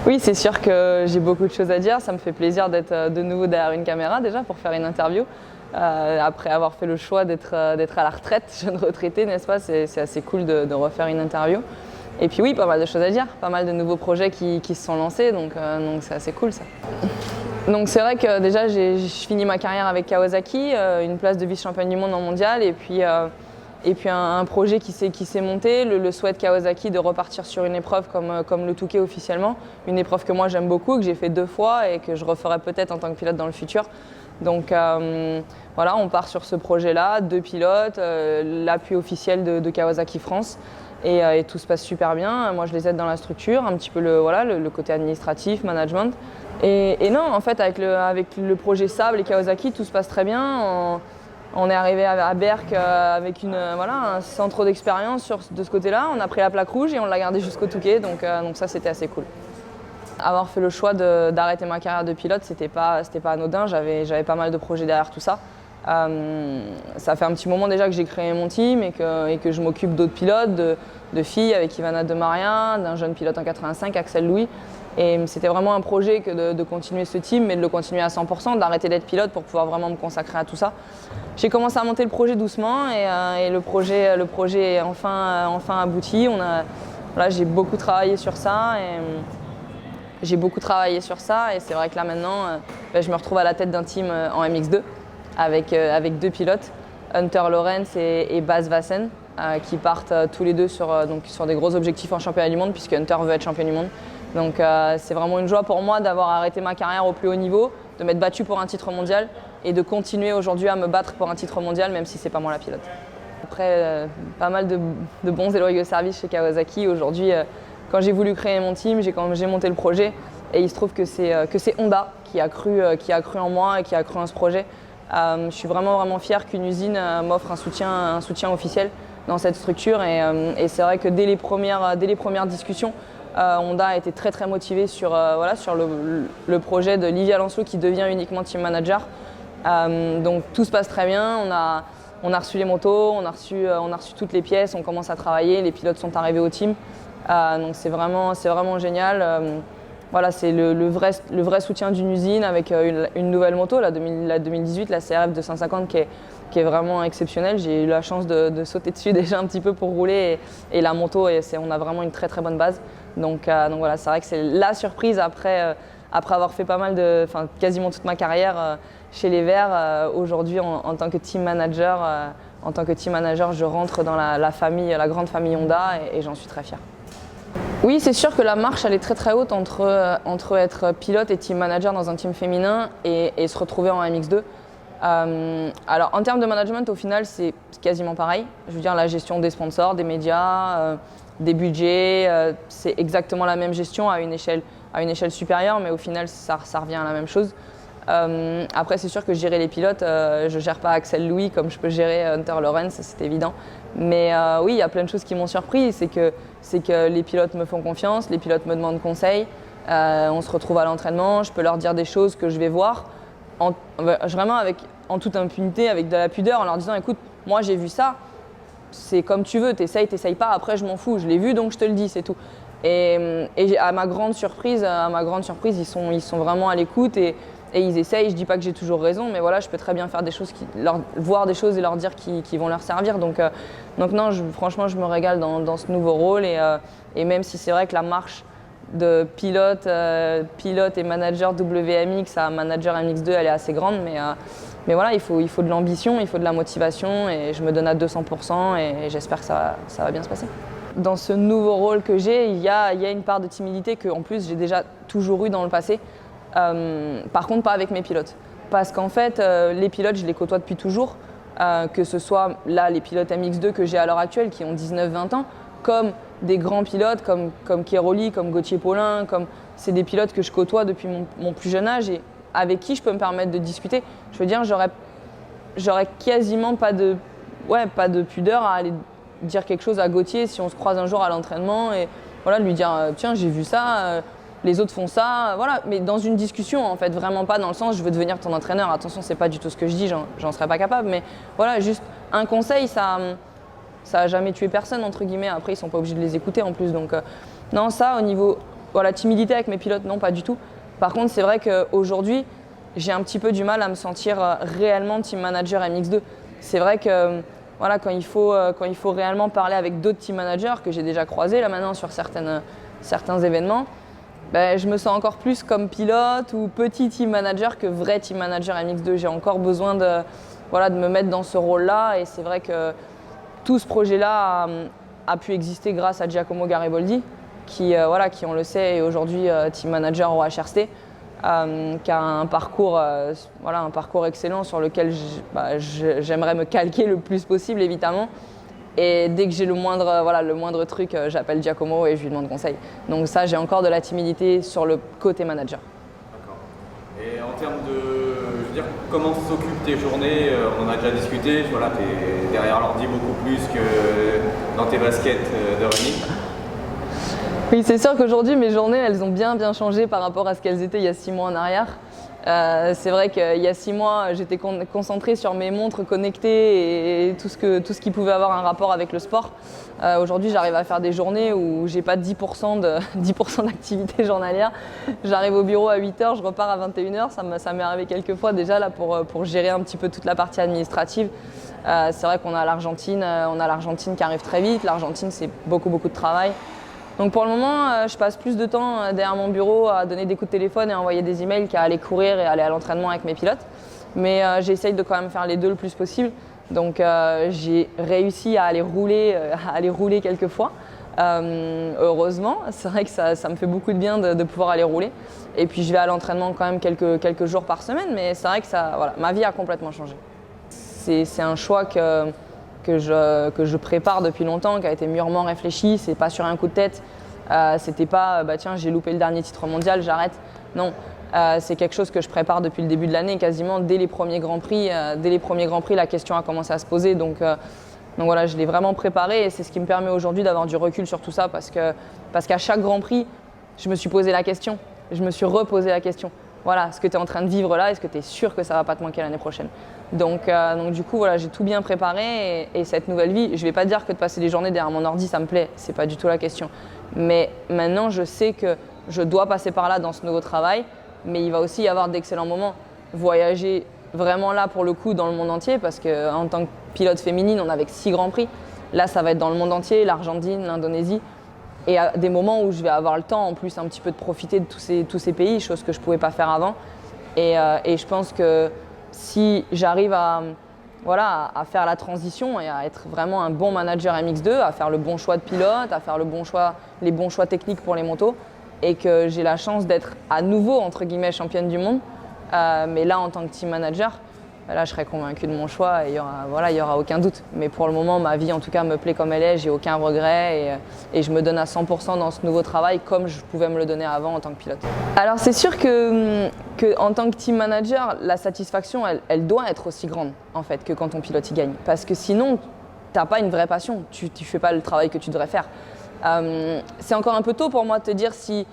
Oui, c'est sûr que j'ai beaucoup de choses à dire. Ça me fait plaisir d'être de nouveau derrière une caméra déjà pour faire une interview. Après avoir fait le choix d'être à la retraite, jeune retraité, n'est-ce pas? C'est assez cool de refaire une interview. Et puis oui, pas mal de choses à dire, pas mal de nouveaux projets qui se sont lancés, donc c'est assez cool ça. Donc c'est vrai que déjà j'ai fini ma carrière avec Kawasaki, une place de vice-championne du monde en mondial, et puis un projet qui s'est monté, le souhait de Kawasaki de repartir sur une épreuve comme le Touquet officiellement, une épreuve que moi j'aime beaucoup, que j'ai fait 2 fois et que je referai peut-être en tant que pilote dans le futur. Donc voilà, on part sur ce projet-là, 2 pilotes, l'appui officiel de Kawasaki France. Et tout se passe super bien. Moi, je les aide dans la structure, un petit peu le côté administratif, management. Et non, en fait, avec le projet Sable et Kawasaki, tout se passe très bien. On est arrivé à Berck avec un centre d'expérience de ce côté-là. On a pris la plaque rouge et on l'a gardé jusqu'au Touquet, donc ça, c'était assez cool. Avoir fait le choix d'arrêter ma carrière de pilote, c'était pas anodin. J'avais pas mal de projets derrière tout ça. Ça fait un petit moment déjà que j'ai créé mon team et que je m'occupe d'autres pilotes, de filles avec Ivana De Maria, d'un jeune pilote en 85, Axel Louis. Et c'était vraiment un projet que de continuer ce team, mais de le continuer à 100%, d'arrêter d'être pilote pour pouvoir vraiment me consacrer à tout ça. J'ai commencé à monter le projet doucement et le projet est enfin abouti. J'ai beaucoup travaillé sur ça. Et c'est vrai que là maintenant, je me retrouve à la tête d'un team en MX2 avec 2 pilotes, Hunter Lawrence et Bas Vassen, qui partent tous les deux sur des gros objectifs en championnat du monde, puisque Hunter veut être champion du monde. Donc c'est vraiment une joie pour moi d'avoir arrêté ma carrière au plus haut niveau, de m'être battu pour un titre mondial et de continuer aujourd'hui à me battre pour un titre mondial, même si c'est pas moi la pilote. Après pas mal de bons et loyaux services chez Kawasaki. Aujourd'hui, quand j'ai voulu créer mon team, j'ai monté le projet et il se trouve que c'est Honda qui a cru en moi et qui a cru en ce projet. Je suis vraiment fière qu'une usine m'offre un soutien officiel dans cette structure et c'est vrai que dès les premières discussions, Honda a été très motivé sur le projet de Livia Lancelot qui devient uniquement team manager. Donc tout se passe très bien, on a reçu les motos, on a reçu toutes les pièces, on commence à travailler, les pilotes sont arrivés au team. Donc c'est vraiment génial. C'est le vrai soutien d'une usine avec une nouvelle moto, la 2018, la CRF 250 qui est vraiment exceptionnelle. J'ai eu la chance de sauter dessus déjà un petit peu pour rouler et la moto, on a vraiment une très bonne base. Donc voilà, c'est vrai que c'est la surprise après avoir fait quasiment toute ma carrière chez les Verts. Aujourd'hui, en tant que team manager, je rentre dans la grande famille Honda et j'en suis très fière. Oui, c'est sûr que la marche elle est très haute entre être pilote et team manager dans un team féminin et se retrouver en MX2. Alors en termes de management, au final, c'est quasiment pareil. Je veux dire, la gestion des sponsors, des médias, des budgets, c'est exactement la même gestion à une échelle supérieure, mais au final, ça revient à la même chose. Après, c'est sûr que gérer les pilotes, je ne gère pas Axel Louis comme je peux gérer Hunter Lawrence, c'est évident. Mais oui, il y a plein de choses qui m'ont surpris. C'est que les pilotes me font confiance, les pilotes me demandent conseil. On se retrouve à l'entraînement, je peux leur dire des choses que je vais voir, vraiment en toute impunité, avec de la pudeur, en leur disant écoute, moi j'ai vu ça, c'est comme tu veux, t'essayes pas, après je m'en fous, je l'ai vu donc je te le dis, c'est tout. Et à ma grande surprise, ils sont vraiment à l'écoute et ils essayent. Je dis pas que j'ai toujours raison, mais voilà, je peux très bien faire des choses, voir des choses et leur dire qui vont leur servir. Donc non, franchement, je me régale dans ce nouveau rôle et même si c'est vrai que la marche de pilote et manager WMX à manager MX2, elle est assez grande, mais voilà, il faut de l'ambition, il faut de la motivation et je me donne à 200% et j'espère que ça va bien se passer. Dans ce nouveau rôle que j'ai, il y a une part de timidité que en plus j'ai déjà toujours eu dans le passé. Par contre, pas avec mes pilotes. Parce qu'en fait, les pilotes, je les côtoie depuis toujours, que ce soit là les pilotes MX2 que j'ai à l'heure actuelle qui ont 19-20 ans, comme des grands pilotes comme Keroli, comme Gauthier Paulin, c'est des pilotes que je côtoie depuis mon plus jeune âge et avec qui je peux me permettre de discuter. Je veux dire, j'aurais quasiment pas de pudeur à aller dire quelque chose à Gauthier si on se croise un jour à l'entraînement et voilà, lui dire tiens, j'ai vu ça, les autres font ça, voilà, mais dans une discussion en fait, vraiment pas dans le sens je veux devenir ton entraîneur, attention, c'est pas du tout ce que je dis, j'en serais pas capable, mais voilà, juste un conseil, ça a jamais tué personne entre guillemets. Après, ils sont pas obligés de les écouter en plus, donc non, ça au niveau Voilà, timidité avec mes pilotes, non, pas du tout. Par contre, c'est vrai qu'aujourd'hui, j'ai un petit peu du mal à me sentir réellement team manager MX2. C'est vrai que voilà, quand il faut réellement parler avec d'autres team managers que j'ai déjà croisés là maintenant sur certains événements, ben, je me sens encore plus comme pilote ou petit team manager que vrai team manager MX2. J'ai encore besoin de me mettre dans ce rôle-là et c'est vrai que tout ce projet-là a pu exister grâce à Giacomo Gariboldi qui, on le sait, est aujourd'hui team manager au HRC. Qui a un parcours excellent sur lequel j'aimerais me calquer le plus possible évidemment. Et dès que j'ai le moindre truc, j'appelle Giacomo et je lui demande conseil. Donc ça, j'ai encore de la timidité sur le côté manager. D'accord. Et en termes comment s'occupent tes journées? On en a déjà discuté, tu es derrière l'ordi beaucoup plus que dans tes baskets de running. Oui, c'est sûr qu'aujourd'hui, mes journées, elles ont bien changé par rapport à ce qu'elles étaient il y a 6 mois en arrière. C'est vrai qu'il y a 6 mois, j'étais concentrée sur mes montres connectées et tout ce qui pouvait avoir un rapport avec le sport. Aujourd'hui, j'arrive à faire des journées où j'ai pas 10% d'activité journalière. J'arrive au bureau à 8h, je repars à 21h. Ça m'est arrivé quelques fois déjà là pour gérer un petit peu toute la partie administrative. C'est vrai qu'on a l'Argentine qui arrive très vite. L'Argentine, c'est beaucoup de travail. Donc pour le moment, je passe plus de temps derrière mon bureau à donner des coups de téléphone et à envoyer des emails qu'à aller courir et aller à l'entraînement avec mes pilotes. Mais j'essaye de quand même faire les deux le plus possible. Donc j'ai réussi à aller rouler quelques fois. Heureusement, c'est vrai que ça me fait beaucoup de bien de pouvoir aller rouler. Et puis je vais à l'entraînement quand même quelques jours par semaine, mais c'est vrai que ma vie a complètement changé. C'est un choix que je prépare depuis longtemps, qui a été mûrement réfléchi. C'est pas sur un coup de tête. C'était pas tiens, j'ai loupé le dernier titre mondial, j'arrête. Non, c'est quelque chose que je prépare depuis le début de l'année, quasiment dès les premiers Grands Prix. La question a commencé à se poser. Donc voilà, je l'ai vraiment préparé et c'est ce qui me permet aujourd'hui d'avoir du recul sur tout ça parce qu'à chaque Grand Prix, je me suis posé la question. Je me suis reposé la question. Voilà, ce que tu es en train de vivre là, est-ce que tu es sûr que ça va pas te manquer l'année prochaine? Donc du coup, voilà, j'ai tout bien préparé et cette nouvelle vie, je vais pas dire que de passer des journées derrière mon ordi, ça me plaît, c'est pas du tout la question. Mais maintenant, je sais que je dois passer par là dans ce nouveau travail, mais il va aussi y avoir d'excellents moments. Voyager vraiment là, pour le coup, dans le monde entier, parce qu'en tant que pilote féminine, on avait 6 Grands Prix. Là, ça va être dans le monde entier, l'Argentine, l'Indonésie. Et à des moments où je vais avoir le temps en plus un petit peu de profiter de tous ces pays, chose que je ne pouvais pas faire avant. Et je pense que si j'arrive à faire la transition et à être vraiment un bon manager MX2, à faire le bon choix de pilote, à faire les bons choix techniques pour les motos, et que j'ai la chance d'être à nouveau, entre guillemets, championne du monde, mais là en tant que team manager, là je serai convaincue de mon choix et il y aura aucun doute. Mais pour le moment, ma vie en tout cas me plaît comme elle est, j'ai aucun regret et je me donne à 100% dans ce nouveau travail comme je pouvais me le donner avant en tant que pilote. Alors c'est sûr que en tant que team manager, la satisfaction elle doit être aussi grande en fait que quand ton pilote y gagne. Parce que sinon, t'as pas une vraie passion, tu fais pas le travail que tu devrais faire. C'est encore un peu tôt pour moi de te dire si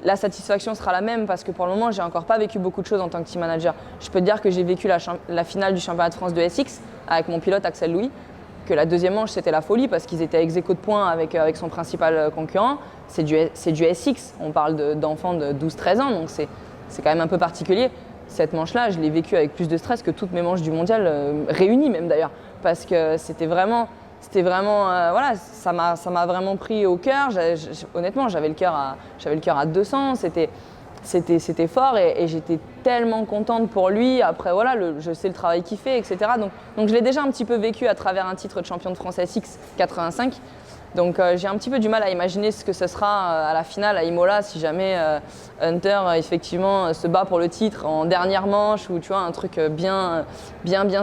la satisfaction sera la même parce que pour le moment, j'ai encore pas vécu beaucoup de choses en tant que team manager. Je peux te dire que j'ai vécu la finale du championnat de France de SX avec mon pilote Axel Louis, que la deuxième manche c'était la folie parce qu'ils étaient ex aequo de points avec son principal concurrent. C'est du SX, on parle d'enfants de 12-13 ans, donc c'est quand même un peu particulier. Cette manche-là, je l'ai vécue avec plus de stress que toutes mes manches du mondial, réunies même d'ailleurs, parce que c'était vraiment ça m'a vraiment pris au cœur. Honnêtement, j'avais le cœur à 200. C'était fort et j'étais tellement contente pour lui. Après, je sais le travail qu'il fait, etc. Donc je l'ai déjà un petit peu vécu à travers un titre de champion de France SX 85. Donc j'ai un petit peu du mal à imaginer ce que ce sera à la finale à Imola si jamais Hunter effectivement se bat pour le titre en dernière manche ou tu vois un truc bien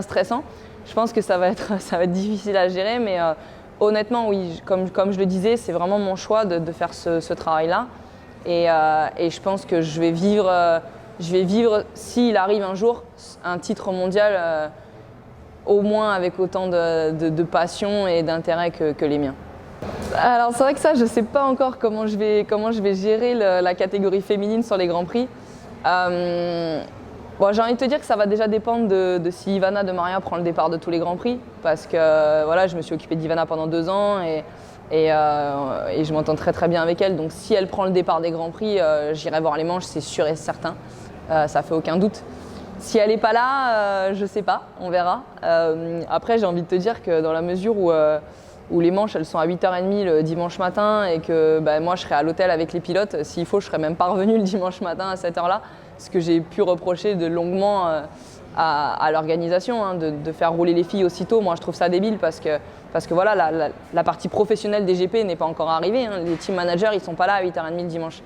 stressant. Je pense que ça va être difficile à gérer, mais honnêtement, oui, comme je le disais, c'est vraiment mon choix de faire ce travail-là. Et je pense que je vais vivre, s'il arrive un jour, un titre mondial, au moins avec autant de passion et d'intérêt que les miens. Alors c'est vrai que ça, je ne sais pas encore comment je vais gérer la catégorie féminine sur les Grands Prix. J'ai envie de te dire que ça va déjà dépendre de si Ivana de Maria prend le départ de tous les Grands Prix parce que je me suis occupée d'Ivana pendant 2 ans et je m'entends très très bien avec elle. Donc si elle prend le départ des Grands Prix, j'irai voir les manches, c'est sûr et certain. Ça fait aucun doute. Si elle n'est pas là, je sais pas, on verra. Après, j'ai envie de te dire que dans la mesure où les manches elles sont à 8h30 le dimanche matin et que moi je serai à l'hôtel avec les pilotes, s'il faut, je serai même pas revenue le dimanche matin à cette heure-là. Ce que j'ai pu reprocher de longuement à l'organisation, hein, de faire rouler les filles aussitôt. Moi, je trouve ça débile parce que voilà, la partie professionnelle des GP n'est pas encore arrivée. Hein. Les team managers, ils sont pas là à 8h30 le dimanche.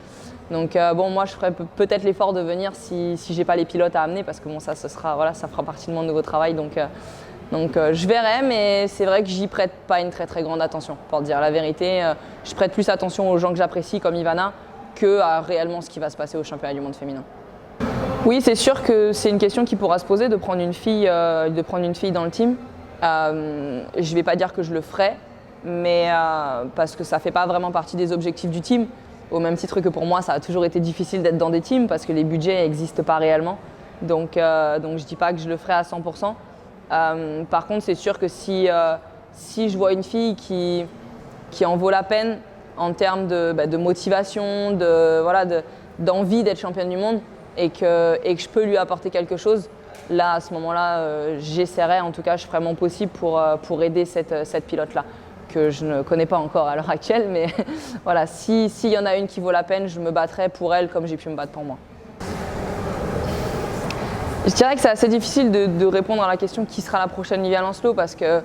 Donc bon, moi, je ferai peut-être l'effort de venir si j'ai pas les pilotes à amener parce que bon, ça fera partie de mon nouveau travail. Donc je verrai, mais c'est vrai que j'y prête pas une très très grande attention. Pour dire la vérité, je prête plus attention aux gens que j'apprécie comme Ivana que à réellement ce qui va se passer au championnat du monde féminin. Oui, c'est sûr que c'est une question qui pourra se poser de prendre une fille dans le team. Je ne vais pas dire que je le ferai, mais parce que ça ne fait pas vraiment partie des objectifs du team. Au même titre que pour moi, ça a toujours été difficile d'être dans des teams parce que les budgets n'existent pas réellement. Donc je ne dis pas que je le ferai à 100%. Par contre, c'est sûr que si je vois une fille qui en vaut la peine en termes de motivation, d'envie d'être championne du monde, et que je peux lui apporter quelque chose, là, à ce moment-là, j'essaierai, en tout cas, je ferai mon possible pour aider cette pilote-là, que je ne connais pas encore à l'heure actuelle, mais voilà, s'il y en a une qui vaut la peine, je me battrai pour elle comme j'ai pu me battre pour moi. Je dirais que c'est assez difficile de répondre à la question qui sera la prochaine Livia Lancelot parce qu'on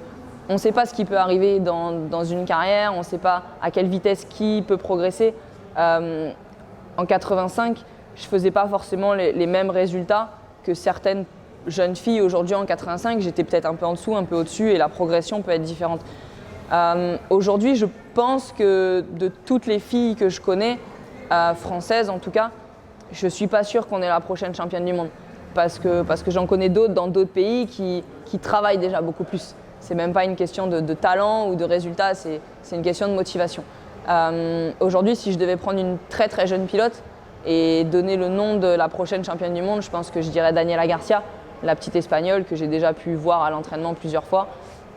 ne sait pas ce qui peut arriver dans une carrière, on ne sait pas à quelle vitesse qui peut progresser. En 85, je ne faisais pas forcément les mêmes résultats que certaines jeunes filles aujourd'hui en 85. J'étais peut-être un peu en dessous, un peu au-dessus et la progression peut être différente. Aujourd'hui, je pense que de toutes les filles que je connais, françaises en tout cas, je ne suis pas sûre qu'on ait la prochaine championne du monde. Parce que j'en connais d'autres dans d'autres pays qui travaillent déjà beaucoup plus. Ce n'est même pas une question de talent ou de résultats, c'est une question de motivation. Aujourd'hui, si je devais prendre une très très jeune pilote et donner le nom de la prochaine championne du monde, je pense que je dirais Daniela Garcia, la petite espagnole que j'ai déjà pu voir à l'entraînement plusieurs fois.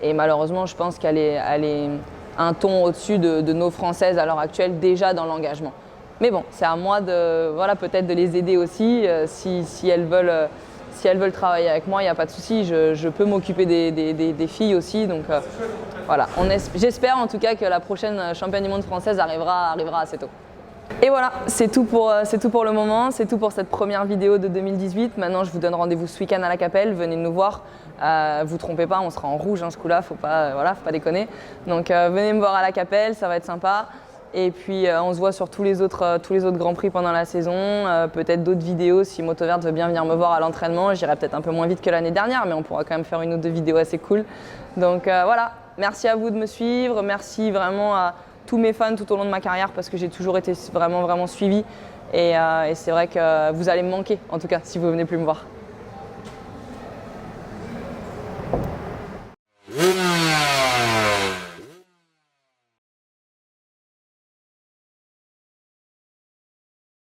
Et malheureusement, je pense qu'elle est un ton au-dessus de nos Françaises à l'heure actuelle, déjà dans l'engagement. Mais bon, c'est à moi peut-être de les aider aussi. Si elles veulent travailler avec moi, il n'y a pas de souci. Je peux m'occuper des filles aussi. Donc voilà, j'espère en tout cas que la prochaine championne du monde française arrivera assez tôt. Et voilà, c'est tout pour le moment, c'est tout pour cette première vidéo de 2018. Maintenant, je vous donne rendez-vous ce week-end à la Capelle, venez nous voir. Vous trompez pas, on sera en rouge ce coup-là, faut pas déconner. Donc venez me voir à la Capelle, ça va être sympa. Et puis on se voit sur tous les autres Grands Prix pendant la saison, peut-être d'autres vidéos si Moto Verte veut bien venir me voir à l'entraînement. J'irai peut-être un peu moins vite que l'année dernière, mais on pourra quand même faire une ou deux vidéos assez cool. Donc voilà, merci à vous de me suivre, merci vraiment à tous mes fans tout au long de ma carrière parce que j'ai toujours été vraiment suivie et c'est vrai que vous allez me manquer en tout cas si vous venez plus me voir.